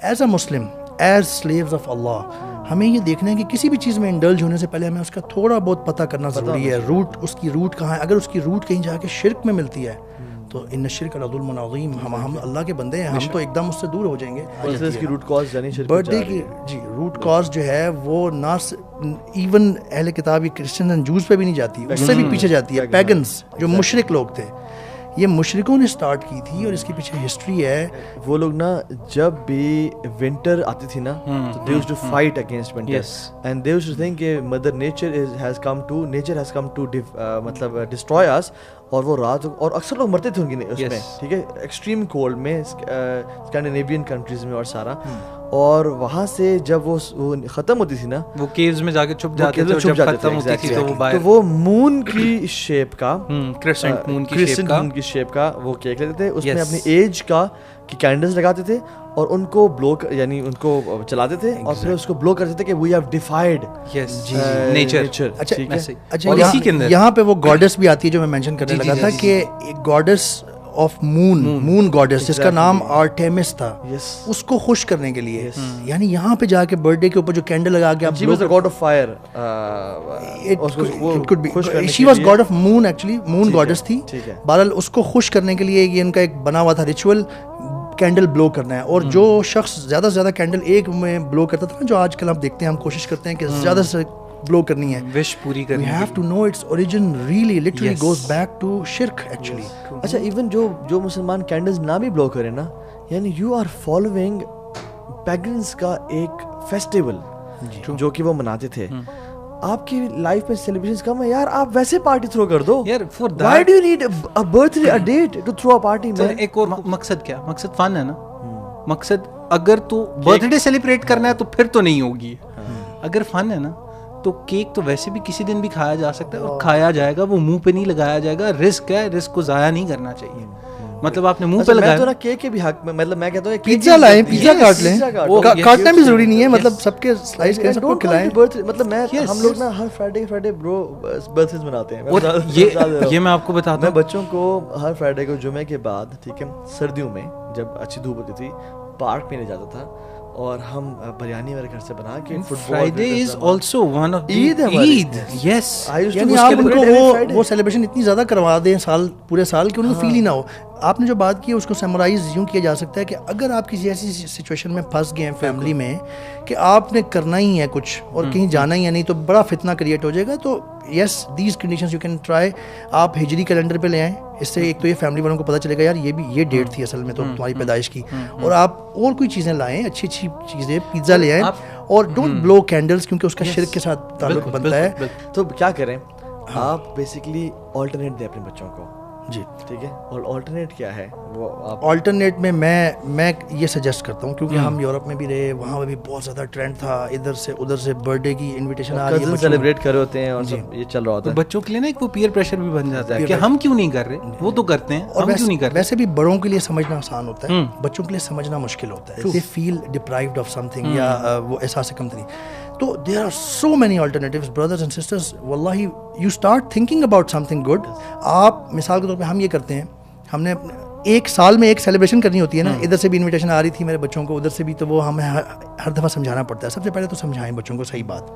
As a Muslim, as slaves of اللہ, ہمیں یہ دیکھنا ہے کہ کسی بھی چیز میں انڈلج ہونے سے پہلے ہمیں اس کا تھوڑا بہت پتہ کرنا ضروری ہے. روٹ, اس کی روٹ کہاں ہے. اگر اس کی روٹ کہیں جا کے شرک میں ملتی ہے تو ان الشرک لظلم عظیم, ہم اللہ کے بندے ہیں, ہم تو ایک دم اس سے دور ہو جائیں گے. اس کی روٹ کاز یعنی شرک برتھ ڈے کی جی روٹ کاز جو ہے وہ نہ ایون اہل کتاب کرسچن اینڈ جوز پہ بھی نہیں جاتی, اس سے بھی پیچھے جاتی ہے. پیگنس جو مشرک لوگ تھے, یہ مشرکوں نے سٹارٹ کی تھی, اور اس کے پیچھے ہسٹری ہے. وہ لوگ نا جب بھی ونٹر آتی تھی نا تو they used to fight against winter, and they used to think کہ mother nature has come to مطلب destroy us, اور وہ رات, اور اکثر لوگ مرتے تھے ان کی اس میں, ٹھیک ہے, ایکسٹریم کولڈ میں, اسکینڈینیوین کنٹریز میں اور سارا. اور وہاں سے جب وہ ختم ہوتی تھی نا, وہ کیوز میں جا کے چھپ جاتے تھے, جب ختم ہوتی تھی تو وہ مون کی شیپ کا, کرسنٹ مون کی شیپ کا وہ کیک لیتے تھے, اس میں اپنی ایج کا کی کینڈلز لگاتے تھے, اور ان کو بلو, یعنی ان کو چلاتے تھے, اور پھر اس کو بلو کرتے تھے کہ وی ہیو ڈیفائیڈ نیچر. اچھا, یہاں پہ وہ گاڈس بھی آتی ہے جو میں مینشن کرنے لگا تھا, کہ گاڈس آف مون گاڈس جس کا نام آرٹیمس تھا, اس کو خوش کرنے کے لیے, یعنی یہاں پہ جا کے برتھ ڈے کے اوپر جو کینڈل لگا کے آپ, she was the god of fire, she was god of moon, actually moon goddess تھی. بہرحال اس کو خوش کرنے کے لیے یہ ان کا ایک بنا ہوا تھا ریچول, کینڈل بلو کرنا ہے. اور جو شخص زیادہ سے زیادہ کینڈل ایک میں بلو کرتا تھا نا, جو آج کل ہم دیکھتے ہیں, ہم کوشش کرتے ہیں کہ زیادہ سے بلو کرنی ہے, وش پوری کرنی ہے. We have to know its origin really literally goes back to shirk actually. اچھا, ایون جو مسلمان کینڈلز نہ بھی بلو کرے نا, یعنی یو آر فالوئنگ پیگنز کا ایک فیسٹیول جو کہ وہ مناتے تھے. آپ کی لائف میں سیلیبریشنز کم ہے یار, آپ ویسے پارٹی تھرو کر دو یار. Why do you need a birthday, a date to throw a party man? ایک اور مقصد کیا, مقصد فن ہے نا. مقصد اگر تو برتھ ڈے سیلیبریٹ کرنا ہے تو پھر تو نہیں ہوگی. اگر فن ہے نا تو کیک تو ویسے بھی کسی دن بھی کھایا جا سکتا ہے, اور کھایا جائے گا, وہ منہ پہ نہیں لگایا جائے گا. رسک ہے, رسک کو ضائع نہیں کرنا چاہیے. مطلب آپ نے منہ پہ لگایا, میں تو نا کیک کے بھی حق میں, مطلب میں کہتا ہوں پیزا لائیں, پیزا کاٹ لیں, کاٹنا بھی ضروری نہیں ہے, مطلب سب کے سلائس کریں, سب کو کھلائیں. مطلب میں, ہم لوگ نا ہر فرائیڈے برو برتھ ڈیز مناتے ہیں. یہ میں آپ کو بتاتا ہوں, میں بچوں کو ہر فرائیڈے کو جمعے کے بعد, ٹھیک ہے, سردیوں میں جب اچھی دھوپ ہوتی تھی, پارک میں لے جاتا تھا, اور ہم بریانی میرے گھر سے بنا کے, Friday is also one of Eid. Yes, یعنی آپ ان کو وہ سیلیبریشن اتنی زیادہ کروا دیں سال, پورے سال, کہ ان کو فیل ہی نہ ہو. آپ نے جو بات کی ہے اس کو سمرائز یوں کیا جا سکتا ہے کہ اگر آپ کسی ایسی سچویشن میں پھنس گئے ہیں فیملی میں کہ آپ نے کرنا ہی ہے کچھ اور کہیں جانا ہی ہے نہیں, تو بڑا فتنہ کریٹ ہو جائے گا. تو yes, these conditions you can try. آپ ہجری کیلنڈر پہ لے آئیں, اس سے ایک تو یہ فیملی والوں کو پتہ چلے گا یار یہ ڈیٹ تھی اصل میں تو تمہاری پیدائش کی. اور آپ اور کوئی چیزیں لائیں, اچھی اچھی چیزیں, پیزا لے آئیں, اور ڈونٹ بلو کینڈلز, کیونکہ اس کا شرک کے ساتھ تعلق بنتا ہے. تو کیا کریں آپ, بیسیکلی آلٹرنیٹ دیں اپنے بچوں کو. جی ٹھیک ہے, اور آلٹرنیٹ کیا ہے وہ آلٹرنیٹ میں یہ سجیسٹ کرتا ہوں, کیونکہ ہم یورپ میں بھی رہے, وہاں پہ بھی بہت زیادہ ٹرینڈ تھا, ادھر سے ادھر سے برتھ ڈے کی انویٹیشن آ رہی ہے, سیلیبریٹ کر رہے ہوتے ہیں, اور یہ چل رہا ہوتا ہے. بچوں کے لیے نا ایک وہ پیئر پریشر بھی بن جاتا ہے کہ ہم کیوں نہیں کر رہے, وہ تو کرتے ہیں, اور کیوں نہیں کر رہے. ویسے بھی بڑوں کے لیے سمجھنا آسان ہوتا ہے, بچوں کے لیے سمجھنا مشکل ہوتا ہے. دے فیل ڈپرائیوڈ آف سم تھنگ, یا وہ احساس کمتری. تو there are so many alternatives brothers and sisters. واللہ you start thinking about something good. آپ مثال کے طور پہ ہم یہ کرتے ہیں, ہم نے ایک سال میں ایک سیلیبریشن کرنی ہوتی ہے نا, ادھر سے بھی انویٹیشن آ رہی تھی میرے بچوں کو, ادھر سے بھی, تو وہ ہمیں ہر دفعہ سمجھانا پڑتا ہے. سب سے پہلے تو سمجھائیں بچوں کو صحیح بات,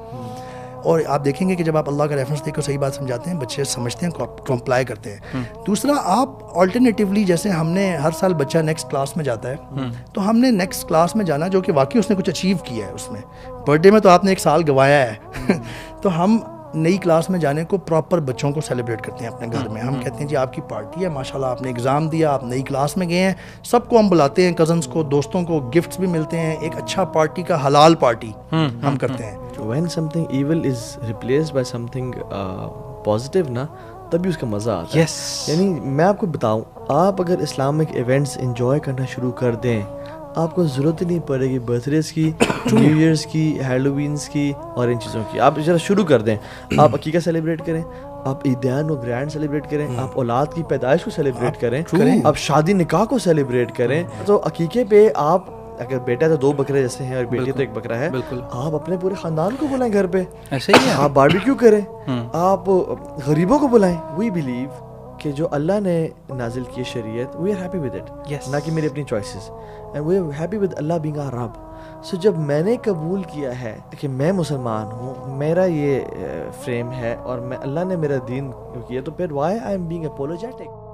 اور آپ دیکھیں گے کہ جب آپ اللہ کا ریفرنس دے کر صحیح بات سمجھاتے ہیں, بچے سمجھتے ہیں, کمپلائی کرتے ہیں. دوسرا, آپ آلٹرنیٹیولی, جیسے ہم نے ہر سال بچہ نیکسٹ کلاس میں جاتا ہے, تو ہم نے نیکسٹ کلاس میں جانا جو کہ واقعی اس نے کچھ اچیو کیا ہے. اس میں برتھ ڈے میں تو آپ نے ایک سال گوایا ہے, تو ہم نئی کلاس میں جانے کو پراپر بچوں کو سیلیبریٹ کرتے ہیں اپنے گھر میں. ہم کہتے ہیں جی آپ کی پارٹی ہے, ماشاء اللہ آپ نے ایگزام دیا, آپ نئی کلاس میں گئے ہیں, سب کو ہم بلاتے ہیں, کزنس کو, دوستوں کو, گفٹس بھی ملتے ہیں, ایک اچھا پارٹی کا حلال پارٹی ہم کرتے ہیں. When something evil is replaced by something positive نا, تبھی اس کا مزہ آتا ہے. یعنی میں آپ کو بتاؤں, آپ اگر اسلامک ایونٹس انجوائے کرنا شروع کر دیں, آپ کو ضرورت ہی نہیں پڑے گی برتھ ڈیز کی, نیو ایئرس کی, ہیلووینس کی, اور ان چیزوں کی. آپ ذرا شروع کر دیں, آپ عقیقہ سیلیبریٹ کریں, آپ عیدیان و گرینڈ سیلیبریٹ کریں, آپ اولاد کی پیدائش کو سیلیبریٹ کریں, آپ شادی نکاح کو سیلیبریٹ کریں. تو عقیقے پہ آپ, اگر بیٹا تو 2 بکرے جیسے ہیں اور بیٹی تو 1 بکرا ہے, آپ اپنے پورے خاندان کو بلائیں گھر پہ, ایسے ہی آپ باربیکیو کریں, آپ غریبوں کو بلائیں. وی بلیو کہ جو اللہ نے نازل کی شریعت we are happy with it, نہ کہ میری اپنی choices, and we are happy with اللہ بینگ آور رب. سو جب میں نے قبول کیا ہے کہ میں مسلمان ہوں, میرا یہ فریم ہے اور میں اللہ نے میرا دین کیا, تو پھر why I am being apologetic.